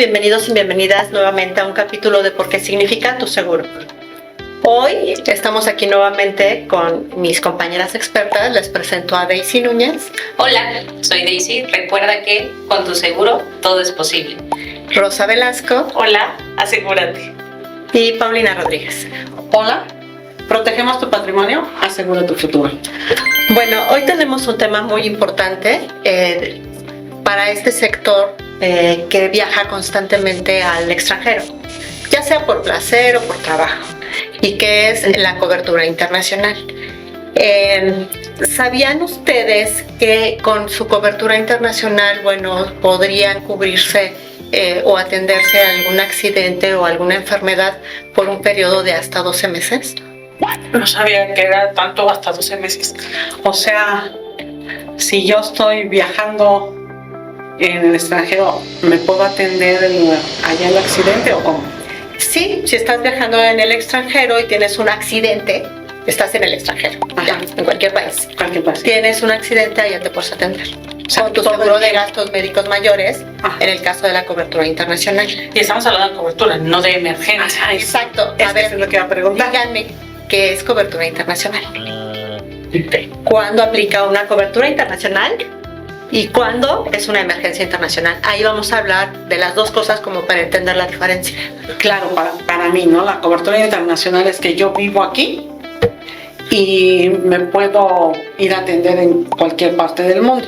bienvenidos y bienvenidas nuevamente a un capítulo de Por qué significa tu seguro. Hoy estamos aquí nuevamente con mis compañeras expertas. Les presento a Daisy Núñez. Hola, soy Daisy. Recuerda que con tu seguro todo es posible. Rosa Velasco. Hola, asegúrate. Y Paulina Rodríguez. Hola, protegemos tu patrimonio, asegura tu futuro. Bueno, hoy tenemos un tema muy importante para este sector que viaja constantemente al extranjero, ya sea por placer o por trabajo, y que es la cobertura internacional. ¿Sabían ustedes que con su cobertura internacional, podrían cubrirse o atenderse a algún accidente o alguna enfermedad por un periodo de hasta 12 meses? No sabía que era tanto, hasta 12 meses. O sea, si yo estoy viajando en el extranjero, ¿me puedo atender allá el accidente o cómo? Sí, si estás viajando en el extranjero y tienes un accidente, estás en el extranjero, ya, en cualquier país. Tienes un accidente, allá te puedes atender. Con tu seguro de gastos médicos mayores, en el caso de la cobertura internacional. Y estamos hablando de cobertura, no de emergencia. Exacto. A ver, es lo que iba a preguntar. Díganme, ¿qué es cobertura internacional? ¿Cuándo aplica una cobertura internacional? ¿Y cuándo es una emergencia internacional? Ahí vamos a hablar de las dos cosas como para entender la diferencia. Claro, para mí, ¿no? La cobertura internacional es que yo vivo aquí y me puedo ir a atender en cualquier parte del mundo.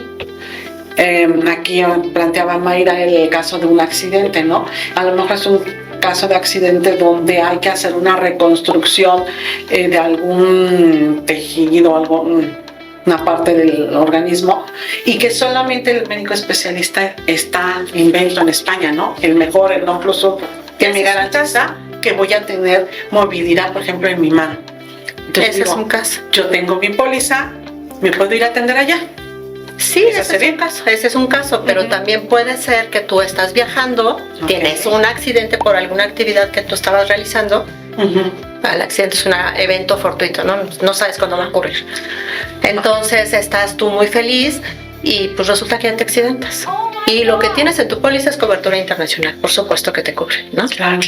Aquí planteaba Mayra el caso de un accidente, ¿no? A lo mejor es un caso de accidente donde hay que hacer una reconstrucción de algún tejido, una parte del organismo, y que solamente el médico especialista está invento en España, ¿no? El mejor, el non plus ultra, que me garantiza que voy a tener movilidad, por ejemplo, en mi mano. Entonces, ese es un caso. Yo tengo mi póliza, ¿me puedo ir a atender allá? Sí, ese es un caso, pero también puede ser que tú estás viajando, tienes un accidente por alguna actividad que tú estabas realizando. El accidente es un evento fortuito, no sabes cuándo va a ocurrir. Entonces estás tú muy feliz y pues resulta que ya te accidentas. Y lo que tienes en tu póliza es cobertura internacional, por supuesto que te cubre, ¿no? Claro.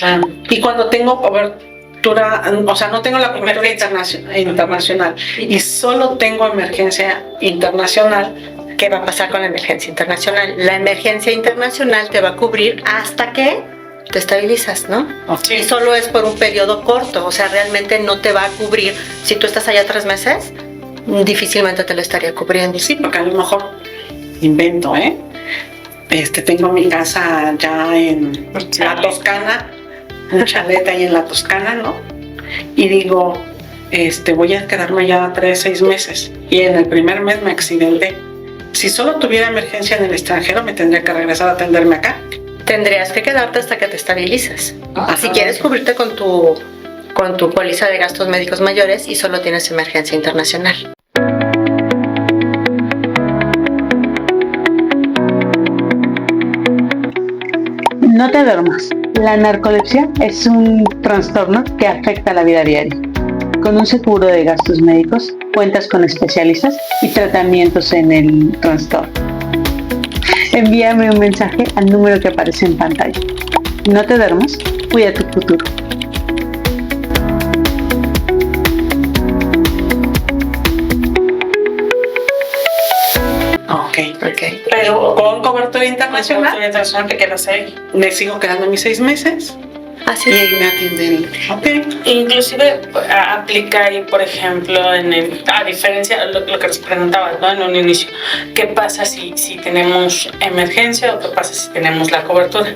Y cuando tengo cobertura, o sea, no tengo la cobertura internacional y solo tengo emergencia internacional, ¿qué va a pasar con la emergencia internacional? La emergencia internacional te va a cubrir hasta que te estabilizas, ¿no? Okay. Y solo es por un periodo corto, o sea, realmente no te va a cubrir. Si tú estás allá 3 meses, difícilmente te lo estaría cubriendo. Sí, porque a lo mejor invento, tengo mi casa ya en la Toscana, un chalet ahí en la Toscana, ¿no? Y digo, voy a quedarme allá 3-6 meses. Y en el primer mes me accidenté. Si solo tuviera emergencia en el extranjero, me tendría que regresar a atenderme acá. Tendrías que quedarte hasta que te estabilices. Si quieres cubrirte con tu póliza de gastos médicos mayores y solo tienes emergencia internacional. No te duermas. La narcolepsia es un trastorno que afecta la vida diaria. Con un seguro de gastos médicos cuentas con especialistas y tratamientos en el trastorno. Envíame un mensaje al número que aparece en pantalla. No te duermas, cuida tu futuro. Ok. Pero con cobertura internacional, te quedas ahí. Me sigo quedando mis 6 meses. Así y ahí me atienden. Inclusive aplica ahí, por ejemplo, a diferencia de lo que les preguntaba, ¿no? En un inicio, ¿qué pasa si tenemos emergencia o qué pasa si tenemos la cobertura?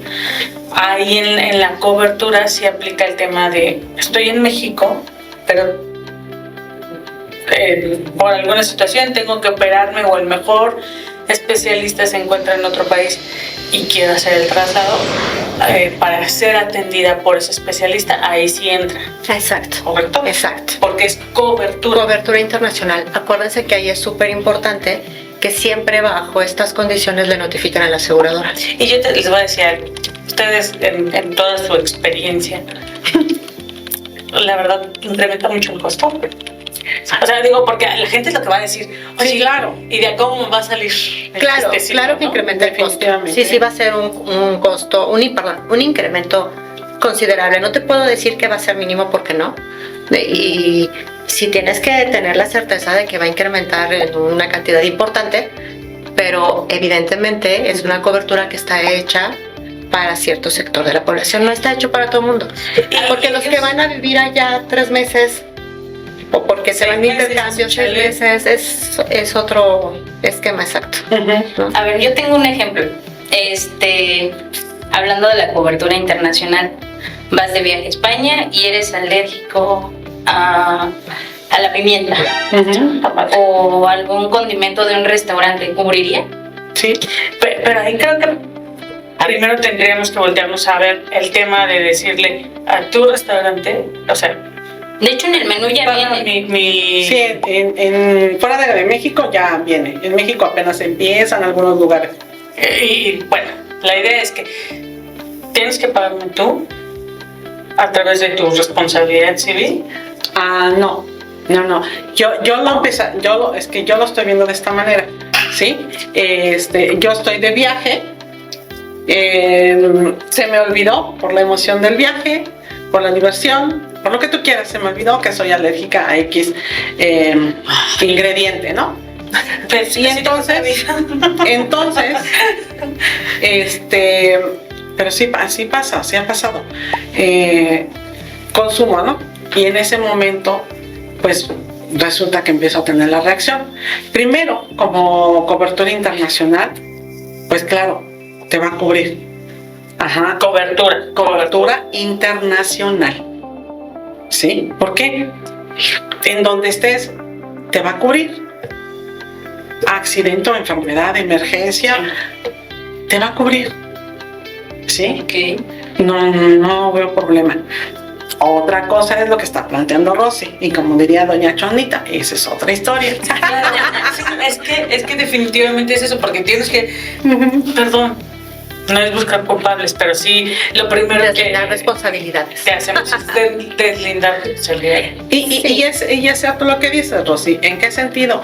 Ahí en la cobertura sí aplica el tema de estoy en México, pero por alguna situación tengo que operarme o el mejor especialista se encuentra en otro país y quiero hacer el traslado para ser atendida por ese especialista, ahí sí entra. Exacto. ¿Correcto? Exacto. Porque es cobertura. Cobertura internacional. Acuérdense que ahí es súper importante que siempre bajo estas condiciones le notifiquen a la aseguradora. Y yo les voy a decir algo. Ustedes en toda su experiencia, la verdad incrementa mucho el costo. O sea, digo, porque la gente es lo que va a decir. Oye, Sí, claro. ¿y de cómo va a salir? Claro, claro que ¿no? incrementa el costo. Definitivamente. Sí va a ser un costo, un incremento considerable. No te puedo decir que va a ser mínimo porque no. Y si tienes que tener la certeza de que va a incrementar en una cantidad importante, pero evidentemente es una cobertura que está hecha para cierto sector de la población, no está hecho para todo el mundo. Porque los que van a vivir allá 3 meses o porque se van de intercambio 6 meses es otro esquema exacto. ¿no? A ver, yo tengo un ejemplo. Hablando de la cobertura internacional, vas de viaje a España y eres alérgico a la pimienta o algún condimento de un restaurante, ¿cubriría? Sí. Pero ahí creo que primero tendríamos que voltearnos a ver el tema de decirle a tu restaurante, o sea, De hecho, en el menú ya viene. Sí, fuera de México ya viene. En México apenas empieza en algunos lugares. Y bueno, la idea es que tienes que pagarme tú a través de tu responsabilidad civil. No. Yo lo empecé, es que yo lo estoy viendo de esta manera, ¿sí? Yo estoy de viaje, se me olvidó por la emoción del viaje, por la diversión, por lo que tú quieras, se me olvidó que soy alérgica a X ingrediente, ¿no? Pues, Y entonces, pero sí, así pasa, así ha pasado. Consumo, ¿no? Y en ese momento, pues resulta que empiezo a tener la reacción. Primero, como cobertura internacional, pues claro, te va a cubrir. Ajá. Cobertura internacional. ¿Sí? ¿Por qué? En donde estés, te va a cubrir. Accidente o enfermedad, emergencia, te va a cubrir. ¿Sí? Okay. No veo problema. Otra cosa es lo que está planteando Rosy, y como diría doña Chonita, esa es otra historia. Es que definitivamente es eso, porque tienes que, perdón, no es buscar culpables, pero sí lo primero Deslindar responsabilidades. que hacemos es deslindar responsabilidades. Y es cierto lo que dices, Rosy. ¿En qué sentido?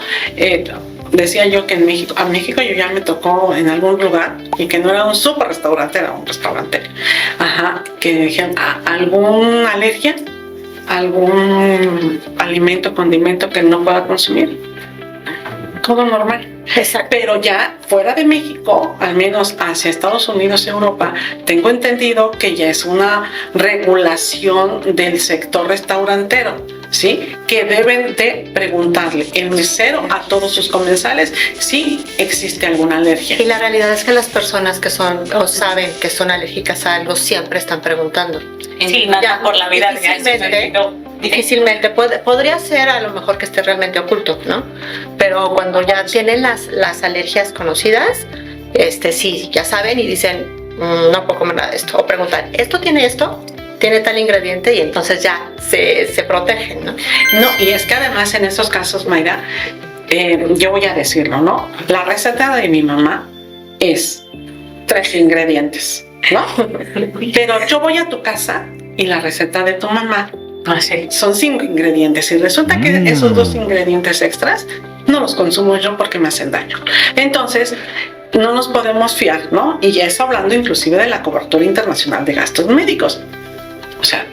Decía yo que a México yo ya me tocó en algún lugar, y que no era un super restaurante, era un restaurante. Ajá, que dijeron, ¿alguna alergia? ¿Algún alimento, condimento que no pueda consumir? Todo normal. Exacto. Pero ya fuera de México, al menos hacia Estados Unidos y Europa, tengo entendido que ya es una regulación del sector restaurantero, ¿sí? Que deben de preguntarle el mesero a todos sus comensales si existe alguna alergia. Y la realidad es que las personas que son o saben que son alérgicas a algo siempre están preguntando. Sí, nada por la vida Difícilmente podría ser a lo mejor que esté realmente oculto, ¿no? Pero cuando ya tienen las alergias conocidas, sí, ya saben y dicen, no puedo comer nada de esto. O preguntan, ¿esto tiene esto? ¿Tiene tal ingrediente? Y entonces ya se protegen, ¿no? No, y es que además en esos casos, Mayra, yo voy a decirlo, ¿no? La receta de mi mamá es 3 ingredientes, ¿no? Pero yo voy a tu casa y la receta de tu mamá son 5 ingredientes, y resulta que esos 2 ingredientes extras no los consumo yo porque me hacen daño. Entonces, no nos podemos fiar, ¿no? Y ya es hablando inclusive de la cobertura internacional de gastos médicos. O sea,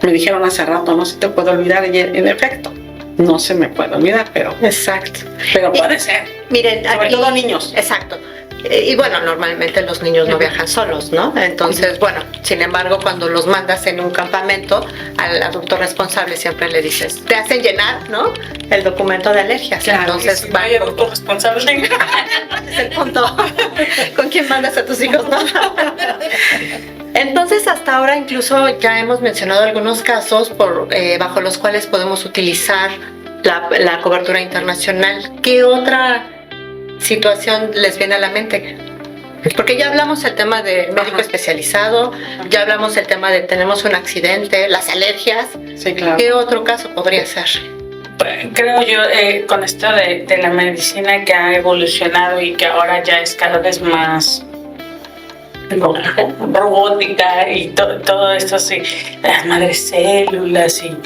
me dijeron hace rato, no se te puede olvidar, y en efecto, no se me puede olvidar, pero exacto. Pero puede ser. Miren, sobre todo niños. Exacto. Y bueno, normalmente los niños no viajan solos, ¿no? Entonces, bueno, sin embargo, cuando los mandas en un campamento, al adulto responsable siempre le dices, te hacen llenar, ¿no? El documento de alergias. Claro, entonces, Si no hay adulto responsable. es el punto. ¿Con quién mandas a tus hijos, no? Entonces, hasta ahora incluso ya hemos mencionado algunos casos bajo los cuales podemos utilizar la cobertura internacional. ¿Qué otra situación les viene a la mente? Porque ya hablamos el tema de médico especializado, ya hablamos el tema de tenemos un accidente, las alergias. Sí, claro. ¿Qué otro caso podría ser? Creo yo, con esto de la medicina que ha evolucionado y que ahora ya es cada vez más robótica y todo esto, sí, las madres células y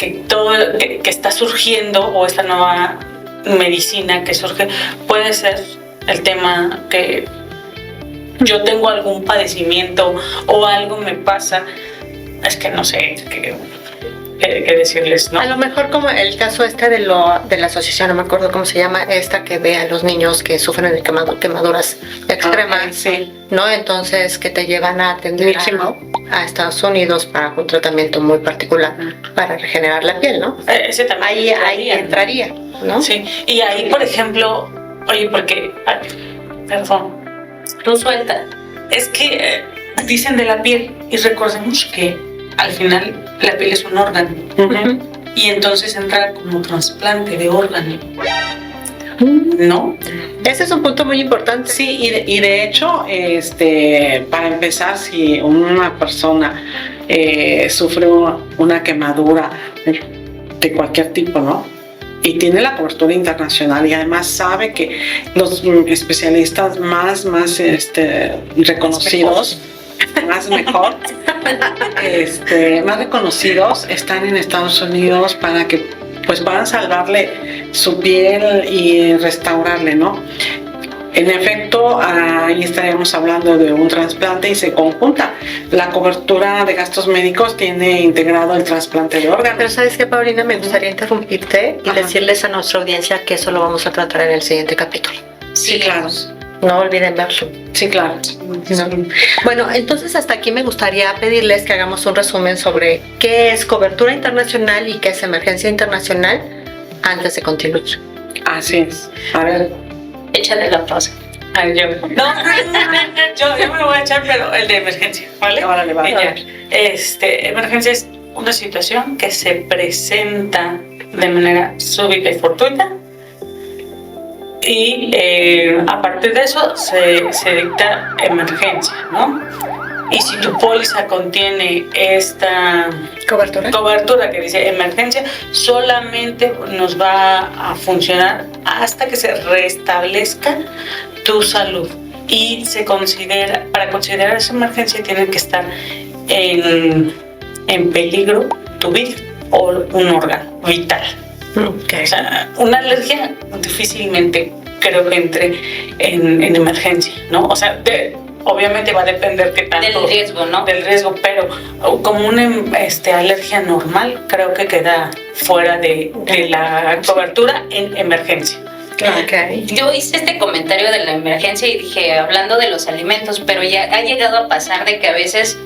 que todo que está surgiendo, o esta nueva medicina que surge, puede ser el tema que yo tengo algún padecimiento o algo me pasa, es que no sé qué decirles, ¿no? A lo mejor como el caso de la asociación, no me acuerdo cómo se llama, esta que ve a los niños que sufren de quemaduras extremas, sí. ¿no? Entonces que te llevan a atender a Estados Unidos para un tratamiento muy particular para regenerar la piel, ¿no? Ese también Ahí entraría, ¿no? Sí, y ahí, por ejemplo, oye, porque, perdón, Tú suelta. es que dicen de la piel, y recordemos que al final la piel es un órgano, y entonces entra como trasplante de órgano, ¿no? Ese es un punto muy importante. Sí, y de hecho, para empezar, si una persona sufre una quemadura de cualquier tipo, ¿no? Y tiene la cobertura internacional y además sabe que los especialistas más reconocidos, más reconocidos están en Estados Unidos para que pues puedan salvarle su piel y restaurarle, ¿no? En efecto, ahí estaríamos hablando de un trasplante y se conjunta. La cobertura de gastos médicos tiene integrado el trasplante de órganos. Pero ¿sabes qué, Paulina? Me gustaría interrumpirte y decirles a nuestra audiencia que eso lo vamos a tratar en el siguiente capítulo. Sí, claro. No olviden verlo. Sí, claro. No. Bueno, entonces hasta aquí me gustaría pedirles que hagamos un resumen sobre qué es cobertura internacional y qué es emergencia internacional antes de continuar. Así es. A ver. Échale la pausa. Ay, yo me lo voy a echar, pero el de emergencia, ¿vale? Órale, va. Emergencia es una situación que se presenta de manera súbita y fortuita, y a partir de eso se dicta emergencia, ¿no? Y si tu póliza contiene esta cobertura que dice emergencia, solamente nos va a funcionar hasta que se restablezca tu salud. Y para considerar esa emergencia tiene que estar en peligro tu vida o un órgano vital. Okay. O sea, una alergia difícilmente creo que entre en emergencia, ¿no? O sea, obviamente va a depender qué tanto del riesgo, ¿no? Del riesgo, pero como una alergia normal, creo que queda fuera de la cobertura en emergencia. Okay. Yo hice este comentario de la emergencia y dije, hablando de los alimentos, pero ya ha llegado a pasar de que a veces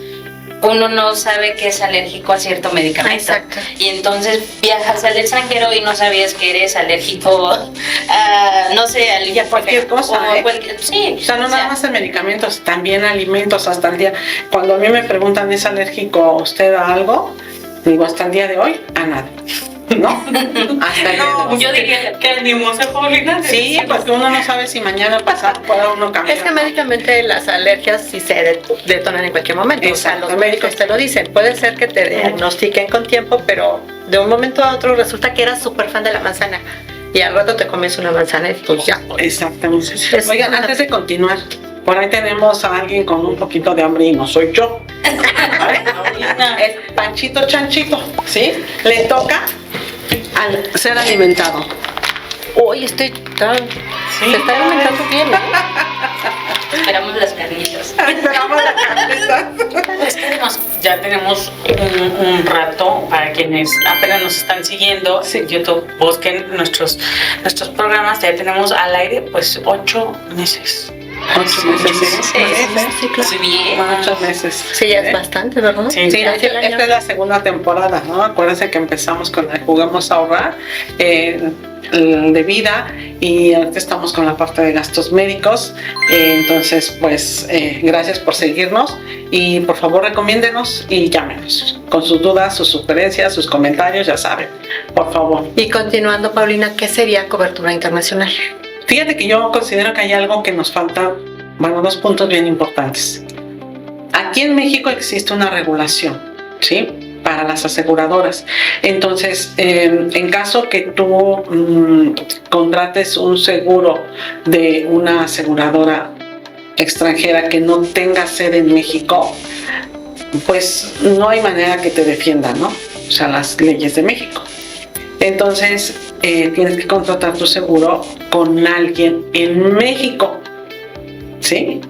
uno no sabe que es alérgico a cierto medicamento. Exacto. Y entonces viajas al extranjero y no sabías que eres alérgico a, no sé, a cualquier cosa. Sí. O sea, no nada más a medicamentos, también alimentos hasta el día. Cuando a mí me preguntan, ¿es alérgico usted a algo? Digo, hasta el día de hoy, a nada. ¿No? Hasta el día de hoy. Yo diría que animosa, Paulina. Sí, porque uno no sabe si mañana pasado pueda uno cambiar. Es que médicamente las alergias sí se detonan en cualquier momento. O sea, los médicos te lo dicen. Puede ser que te diagnostiquen con tiempo, pero de un momento a otro resulta que eras súper fan de la manzana. Y al rato te comes una manzana y pues ya. Exactamente. Oigan, antes de continuar, por ahí tenemos a alguien con un poquito de hambre y no soy yo. Es Panchito Chanchito, ¿sí? Le toca al ser alimentado. Uy, se está alimentando bien. Esperamos las carnitas. Esperamos la carnita. Es que ya tenemos un rato, para quienes apenas nos están siguiendo en YouTube, busquen nuestros programas. Ya tenemos al aire pues 8 meses. 8 meses, Sí, claro. Sí, bien. 8 meses. Sí, ya es bastante, ¿verdad? Sí, Sí, esta es la segunda temporada, ¿no? Acuérdense que empezamos con el Jugamos a Ahorrar de vida y ahorita estamos con la parte de gastos médicos. Entonces, pues, gracias por seguirnos y por favor recomiéndenos y llámenos con sus dudas, sus sugerencias, sus comentarios, ya saben, por favor. Y continuando, Paulina, ¿qué sería cobertura internacional? Fíjate que yo considero que hay algo que nos falta, bueno, 2 puntos bien importantes. Aquí en México existe una regulación, ¿sí? Para las aseguradoras. Entonces, en caso que tú contrates un seguro de una aseguradora extranjera que no tenga sede en México, pues no hay manera que te defienda, ¿no? o sea, las leyes de México. Entonces, tienes que contratar tu seguro con alguien en México, ¿sí?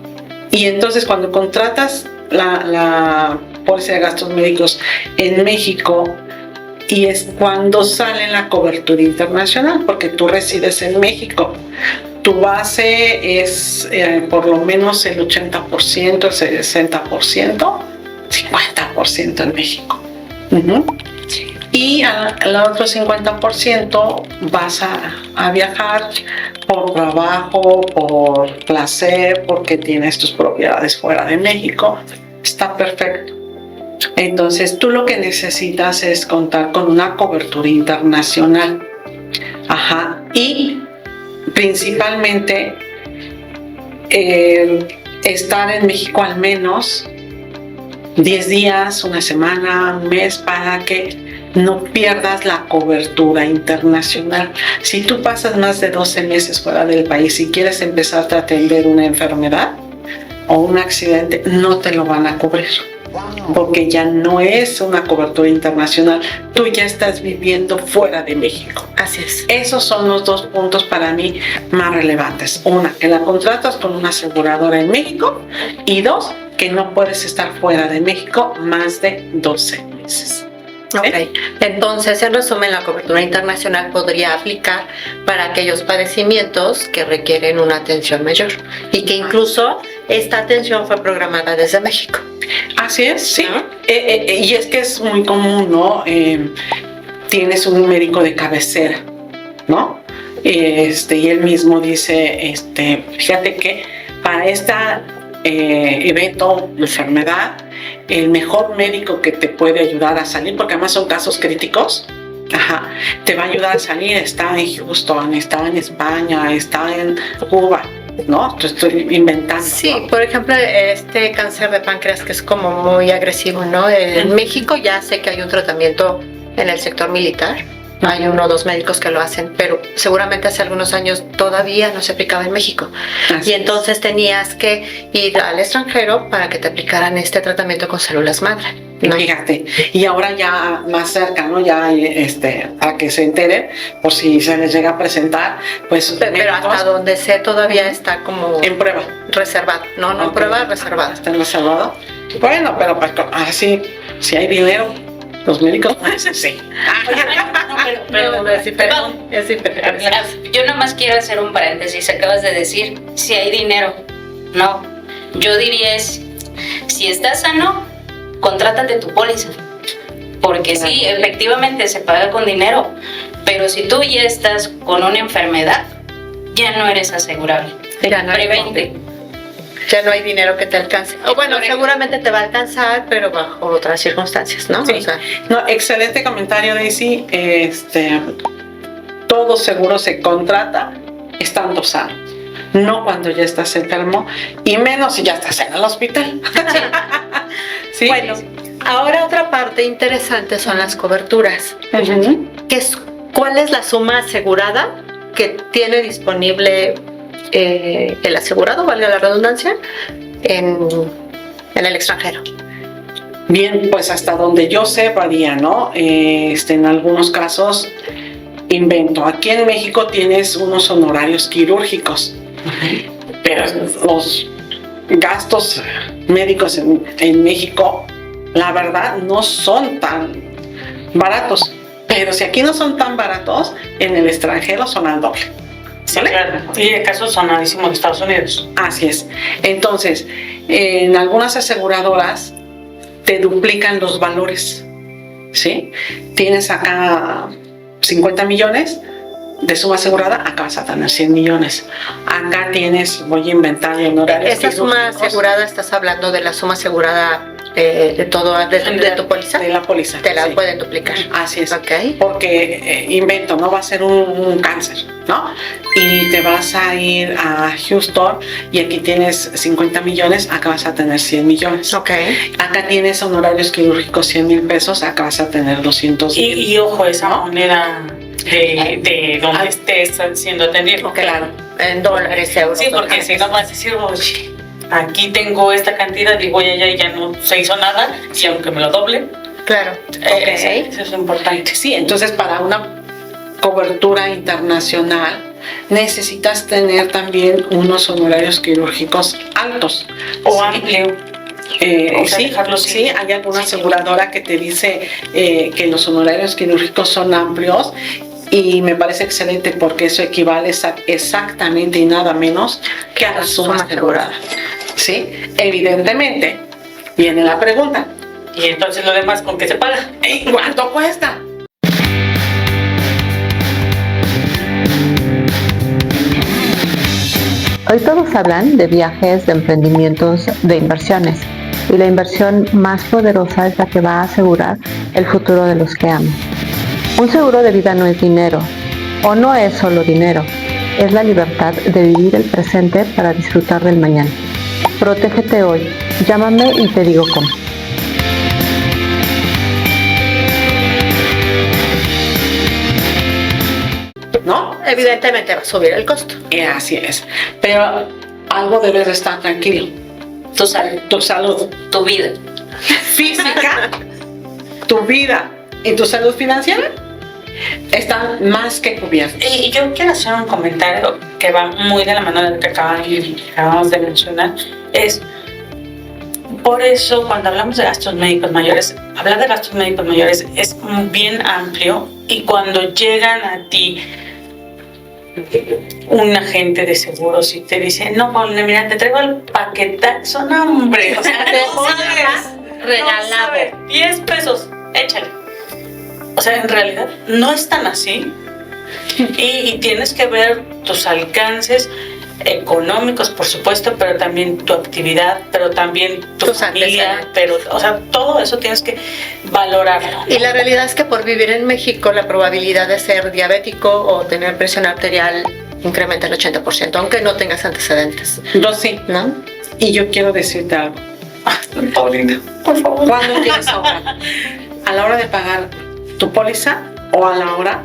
Y entonces cuando contratas la póliza de gastos médicos en México, y es cuando sale la cobertura internacional, porque tú resides en México. Tu base es por lo menos el 80%, el 60%, 50% en México. Y al otro 50% vas a viajar por trabajo, por placer, porque tienes tus propiedades fuera de México. Está perfecto. Entonces tú lo que necesitas es contar con una cobertura internacional. Y principalmente estar en México al menos 10 días, una semana, un mes, para que no pierdas la cobertura internacional. Si tú pasas más de 12 meses fuera del país y quieres empezar a atender una enfermedad o un accidente, no te lo van a cubrir, porque ya no es una cobertura internacional, tú ya estás viviendo fuera de México. Así es. Esos son los dos puntos para mí más relevantes. Una, que la contratas con una aseguradora en México, y dos, que no puedes estar fuera de México más de 12 meses. ¿Sí? Ok, entonces en resumen la cobertura internacional podría aplicar para aquellos padecimientos que requieren una atención mayor y que incluso esta atención fue programada desde México. Así es, sí. ¿No? Y es que es muy común, ¿no? Tienes un médico de cabecera, ¿no? Y él mismo dice, fíjate que para este evento, enfermedad, el mejor médico que te puede ayudar a salir, porque además son casos críticos, te va a ayudar a salir, está en Houston, está en España, está en Cuba, ¿no? Estoy inventando. Sí, ¿no? por ejemplo, este cáncer de páncreas que es como muy agresivo, ¿no? En México ya sé que hay un tratamiento en el sector militar. Hay 1 o 2 médicos que lo hacen, pero seguramente hace algunos años todavía no se aplicaba en México. Así y entonces tenías que ir al extranjero para que te aplicaran este tratamiento con células madre, ¿no? Fíjate, y ahora ya más cerca, ¿no? Ya a que se enteren, por si se les llega a presentar, pues. Pero hasta donde sé todavía está como en prueba. Reservado, no en prueba, reservado. ¿Está en reservado? Bueno, pero pues, así, si hay dinero, los médicos sí. Es diferente. Yo nomás quiero hacer un paréntesis. Acabas de decir, si hay dinero. No, yo diría es, si estás sano, contrátate tu póliza. Porque sí, efectivamente se paga con dinero, pero si tú ya estás con una enfermedad, ya no eres asegurable. Prevente. Ya no hay dinero que te alcance. O bueno, seguramente te va a alcanzar, pero bajo otras circunstancias, ¿no? Sí. O sea, No, excelente comentario, Daisy. Todo seguro se contrata estando sano, no cuando ya estás enfermo, y menos si ya estás en el hospital. Sí. bueno, ahora otra parte interesante son las coberturas. ¿Cuál es la suma asegurada que tiene disponible el asegurado, valga la redundancia, en el extranjero? Bien, pues hasta donde yo sé varía, ¿no? En algunos casos, invento. Aquí en México tienes unos honorarios quirúrgicos, pero los gastos médicos en México, la verdad, no son tan baratos. Pero si aquí no son tan baratos, en el extranjero son al doble. ¿Vale? Claro. Y el caso sonadísimo de Estados Unidos. Así es. Entonces, en algunas aseguradoras te duplican los valores, ¿sí? Tienes acá 50 millones de suma asegurada, acá vas a tener 100 millones. Acá tienes, voy a inventar honorarios. ¿Esa suma asegurada estás hablando de la suma asegurada de tu póliza? De la póliza. Te la pueden duplicar. Así es. Okay. Porque invento, no va a ser un cáncer, ¿no? Y te vas a ir a Houston y aquí tienes 50 millones, acá vas a tener 100 millones. Ok. Acá tienes honorarios quirúrgicos 100,000 pesos, acá vas a tener 200. Y ojo, esa moneda de donde estés siendo atendido. Okay. Claro, en dólares, euros. Sí, porque si no vas a decir, oye, aquí tengo esta cantidad y voy allá y ya no se hizo nada, y aunque me lo doble. Claro. Eso es importante. Sí, entonces para una cobertura internacional necesitas tener también unos honorarios quirúrgicos altos. O amplio. Sí, hay alguna aseguradora que te dice que los honorarios quirúrgicos son amplios y me parece excelente porque eso equivale exactamente y nada menos que a la suma asegurada. ¿Sí? Evidentemente, viene la pregunta. Y entonces lo demás, ¿con qué se paga? ¿Cuánto cuesta? Hoy todos hablan de viajes, de emprendimientos, de inversiones. Y la inversión más poderosa es la que va a asegurar el futuro de los que aman. Un seguro de vida no es dinero, o no es solo dinero, es la libertad de vivir el presente para disfrutar del mañana. Protégete hoy, llámame y te digo cómo. ¿No? Evidentemente va a subir el costo. Así es. Pero algo debes de estar tranquilo. Tu salud, Tu salud tu vida. física, tu vida y tu salud financiera están más que cubiertos. Y yo quiero hacer un comentario que va muy de la mano de lo que acabamos de mencionar. Es por eso cuando hablamos de gastos médicos mayores, hablar de gastos médicos mayores es bien amplio, y cuando llegan a ti un agente de seguros y te dice, no, Paulina, mira, te traigo el paquetazo, no, hombre, o sea, Te no sabes, regalado. no sabes, 10 pesos, échale. O sea, en realidad no es tan así, y tienes que ver tus alcances económicos, por supuesto, pero también tu actividad, pero también tu Tus familia, antecedentes. pero, o sea, todo eso tienes que valorarlo. Y la realidad es que por vivir en México la probabilidad de ser diabético o tener presión arterial incrementa el 80%, aunque no tengas antecedentes, Rosy, ¿no? y yo quiero decirte algo. Paulina, por favor. ¿Cuándo quieres ahorrar? ¿A la hora de pagar tu póliza o a la hora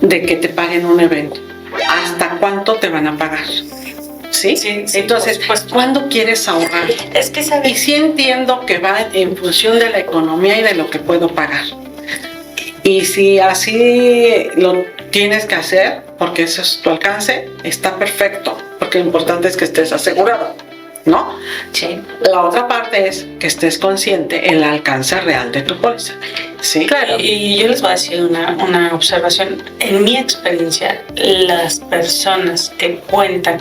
de que te paguen un evento? ¿Hasta cuánto te van a pagar? ¿Sí? Sí, Entonces, por supuesto. ¿cuándo quieres ahorrar? Es que, Y ¿sabes? sí entiendo que va en función de la economía y de lo que puedo pagar. Y si así lo tienes que hacer, porque eso es tu alcance, está perfecto, porque lo importante es que estés asegurado, ¿no? Sí. La otra parte es que estés consciente en el alcance real de tu póliza. ¿Sí? Claro, y yo les voy a decir una observación. En mi experiencia, las personas que cuentan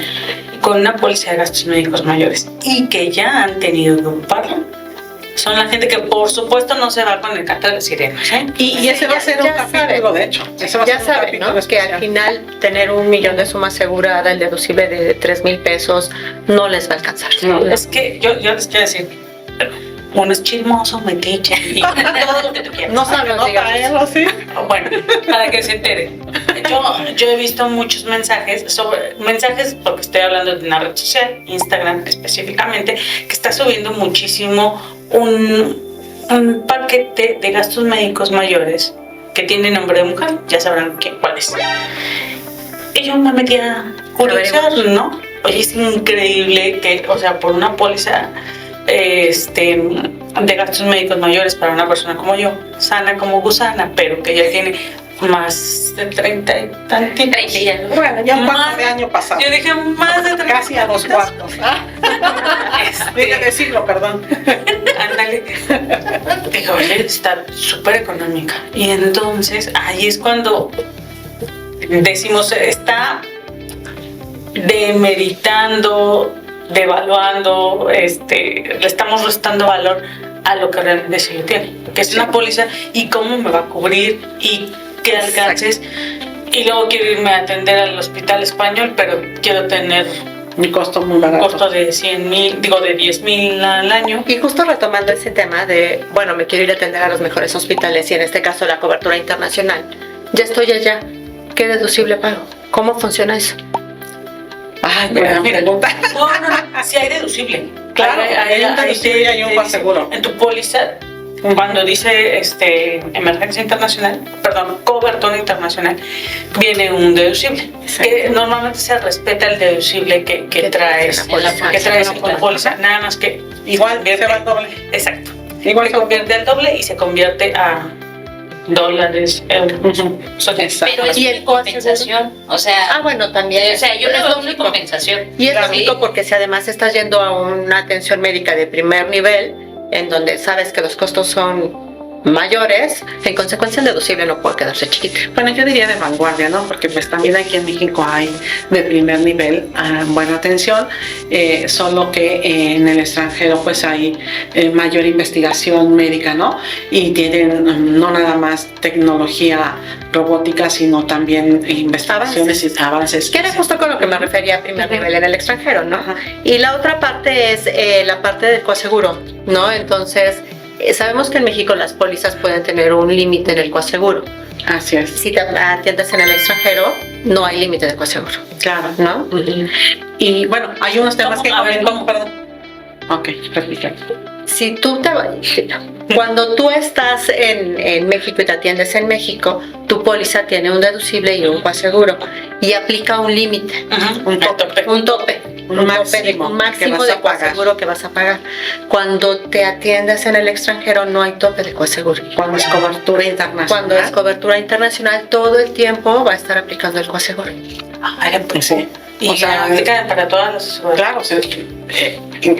con una póliza de gastos médicos mayores y que ya han tenido que ocuparlo, son la gente que por supuesto no se va con el canto de las sirenas, ¿eh? Y ese va a ser un ya capítulo, saben. de hecho. Ese va a Ya ser un saben, capítulo ¿no? Que al especial. final tener 1 millón de suma asegurada, el deducible de 3,000 pesos, no les va a alcanzar. No. Es que yo les quiero decir, uno es chismoso, metiche y todo lo que tú quieras. No sabe no digas traerlo, ¿sí? Bueno, para que se entere. Yo he visto muchos mensajes, porque estoy hablando de una red social, Instagram específicamente, que está subiendo muchísimo un paquete de gastos médicos mayores que tiene nombre de mujer, ya sabrán cuál es. Y yo me metí a curiosidad, ¿no? Oye, es increíble que, o sea, por una póliza de gastos médicos mayores para una persona como yo, sana como gusana, pero que ya tiene más de 30 y tantitos. 30 y algo. Bueno, ya un Más- cuarto de año pasado. Yo dije más de 30. Casi a 2 cuartos. Dije decirlo, perdón. Ándale. Digo, oye, está súper económica. Y entonces ahí es cuando decimos, está demeritando, devaluando, le estamos restando valor a lo que realmente sí tiene, que es una póliza y cómo me va a cubrir y qué alcances. Y luego quiero irme a atender al hospital español, pero quiero tener Un costo muy un barato. costo de 100,000, digo de 10,000 al año. Y justo retomando ese tema de, bueno, me quiero ir a atender a los mejores hospitales y en este caso la cobertura internacional, ya estoy allá, ¿qué deducible pago? ¿Cómo funciona eso? Ay, Mira, buena mira. pregunta. No, sí hay deducible. Claro, hay un deducible y hay un te coaseguro. dice, en tu póliza, cuando dice emergencia internacional, perdón, cobertura internacional, viene un deducible. Que normalmente se respeta el deducible que traes en la póliza. en tu póliza, nada más que Igual se va el doble. exacto. Igual se convierte al doble y se convierte a dólares, euros. Pero es ¿Y una el compensación, o sea, bueno, también. o sea, yo pero no es veo una lógico. compensación. Y es ¿sí? lógico porque si además estás yendo a una atención médica de primer nivel, en donde sabes que los costos son mayores, en consecuencia el deducible no puede quedarse chiquito. Bueno, yo diría de vanguardia, ¿no? Porque pues también aquí en México hay de primer nivel buena atención, solo que en el extranjero pues hay mayor investigación médica, ¿no? Y tienen no nada más tecnología robótica, sino también investigaciones y avances. Que era justo con lo que me refería a primer nivel en el extranjero, ¿no? Ajá. Y la otra parte es la parte del coaseguro, ¿no? Entonces, sabemos que en México las pólizas pueden tener un límite en el coaseguro. Así es. Si te atiendes en el extranjero, no hay límite de coaseguro, Claro. ¿no? Y bueno, hay unos temas que A ver, comentó, perdón. Ok, repite. Si tú cuando tú estás en México y te atiendes en México, tu póliza tiene un deducible y un coaseguro y aplica un límite, Un tope. un tope Un máximo que vas de a pagar. coaseguro que vas a pagar. Cuando te atiendes en el extranjero no hay tope de coaseguro. Cuando es cobertura internacional. Cuando es cobertura internacional, todo el tiempo va a estar aplicando el coaseguro. Pues sí. Y O sea, aplica para todas las claro, o sea,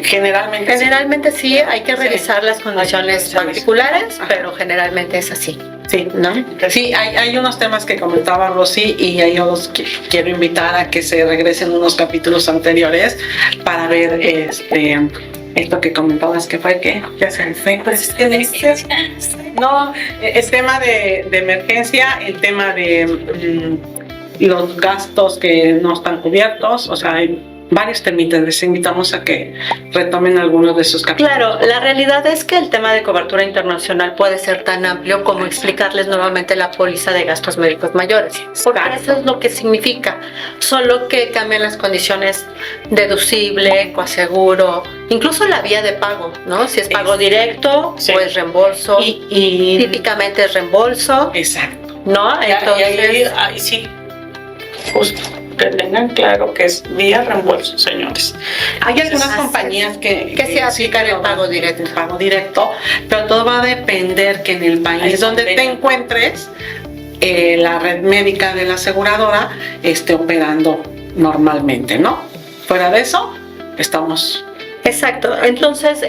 generalmente sí. Generalmente sí, hay que revisar las condiciones condiciones. particulares, Ajá. pero generalmente es así, Sí. ¿no? Sí, hay unos temas que comentaba Rosy y yo los quiero invitar a que se regresen unos capítulos anteriores para ver esto que comentabas que fue que ya se me fue. Pues, no, el tema de emergencia, el tema de los gastos que no están cubiertos, o sea, hay varios temitas. Les invitamos a que retomen algunos de esos capítulos. Claro, la realidad es que el tema de cobertura internacional puede ser tan amplio como explicarles nuevamente la póliza de gastos médicos mayores, porque eso es lo que significa, solo que cambian las condiciones deducible, coaseguro, incluso la vía de pago, ¿no? Si es pago directo Sí. o es reembolso, Y típicamente es reembolso, exacto. ¿no? Entonces, ahí sí, justo, que tengan claro que es vía reembolso, señores. Hay algunas Así compañías que se aplican el lo pago dan, directo. el pago directo, pero todo va a depender que en el país Hay donde te convenio. encuentres, la red médica de la aseguradora esté operando normalmente, ¿no? Fuera de eso, estamos... exacto, entonces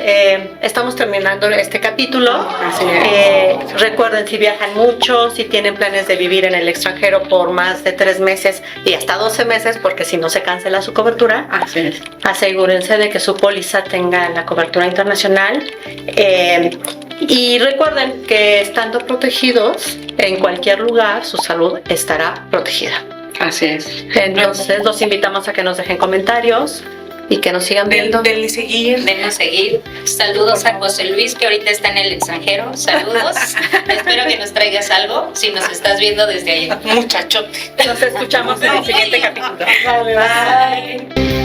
estamos terminando este capítulo. Así es. Recuerden, si viajan mucho, si tienen planes de vivir en el extranjero por más de 3 meses y hasta 12 meses, porque si no se cancela su cobertura, Así es. asegúrense de que su póliza tenga la cobertura internacional. Y recuerden que estando protegidos en cualquier lugar, su salud estará protegida. Así es. Entonces los invitamos a que nos dejen comentarios y que nos sigan viendo. Denle seguir. Denos seguir. Saludos a José Luis, que ahorita está en el extranjero. Saludos. Espero que nos traigas algo si nos estás viendo desde allá. Muchachote. Nos escuchamos en el siguiente capítulo. Vale, bye. Bye.